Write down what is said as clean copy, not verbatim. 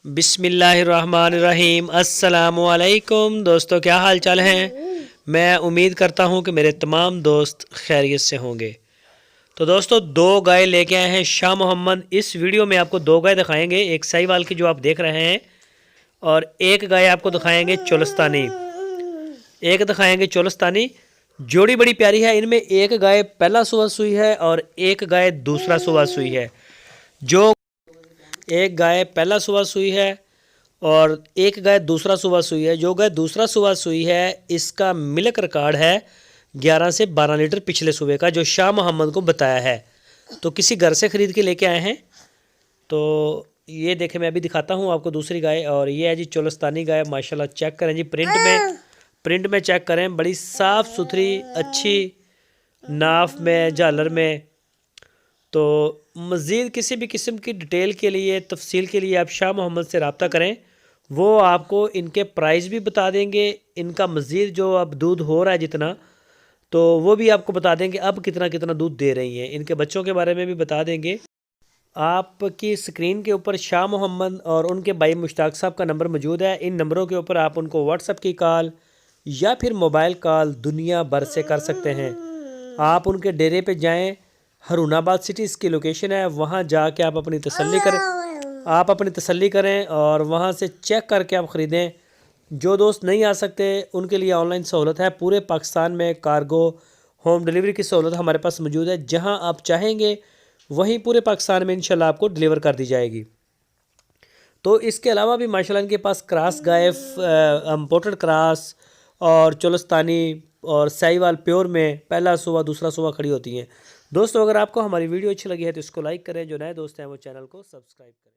बिस्मिल्लाहिर्रहमानिर्रहीम। अस्सलामुअलैकुम दोस्तों, क्या हाल चाल हैं। मैं उम्मीद करता हूं कि मेरे तमाम दोस्त खैरियत से होंगे। तो दोस्तों, दो गाय लेके आए हैं शाह मोहम्मद। इस वीडियो में आपको दो गाय दिखाएंगे, एक साहिवाल की जो आप देख रहे हैं और एक गाय आपको दिखाएंगे चोलस्तानी। एक दिखाएंगे चोलस्तानी। जोड़ी बड़ी प्यारी है। इनमें एक गाय पहला सुबह सुई है और एक गाय दूसरा सुबह सुई है। जो एक गाय पहला सुबह सुई है और एक गाय दूसरा सुबह सुई है। जो गाय दूसरा सुबह सुई है इसका मिल्क रिकॉर्ड है 11 से 12 लीटर पिछले सुबह का, जो शाह मोहम्मद को बताया है। तो किसी घर से ख़रीद के लेके आए हैं। तो ये देखें, मैं अभी दिखाता हूँ आपको दूसरी गाय। और ये है जी चोलस्तानी गाय। माशाल्लाह चेक करें जी, प्रिंट में चेक करें। बड़ी साफ़ सुथरी अच्छी नाफ में झालर में। तो मज़ीद किसी भी किस्म की डिटेल के लिए, तफसील के लिए आप शाह मोहम्मद से रब्ता करें। वो आपको इनके प्राइस भी बता देंगे। इनका मज़ीद जो अब दूध हो रहा है जितना, तो वो भी आपको बता देंगे अब कितना कितना दूध दे रही हैं। इनके बच्चों के बारे में भी बता देंगे। आपकी स्क्रीन के ऊपर शाह मोहम्मद और उनके भाई मुश्ताक साहब का नंबर मौजूद है। इन नंबरों के ऊपर आप उनको व्हाट्सएप की कॉल या फिर मोबाइल कॉल दुनिया भर से कर सकते हैं। आप उनके डेरे पे जाएं। हरूनाबाद सिटी इसकी लोकेशन है। वहाँ जाके आप अपनी तसल्ली करें और वहाँ से चेक करके आप ख़रीदें। जो दोस्त नहीं आ सकते उनके लिए ऑनलाइन सहूलत है। पूरे पाकिस्तान में कार्गो होम डिलीवरी की सहूलत हमारे पास मौजूद है। जहाँ आप चाहेंगे वहीं पूरे पाकिस्तान में इंशाल्लाह आपको डिलीवर कर दी जाएगी। तो इसके अलावा भी माशाल्लाह इनके पास क्रास गाय, इम्पोर्टेड क्रास और चोलस्तानी और साहिवाल प्योर में पहला सुबह दूसरा सुबह खड़ी होती हैं। दोस्तों, अगर आपको हमारी वीडियो अच्छी लगी है तो इसको लाइक करें। जो नए दोस्त हैं वो चैनल को सब्सक्राइब करें।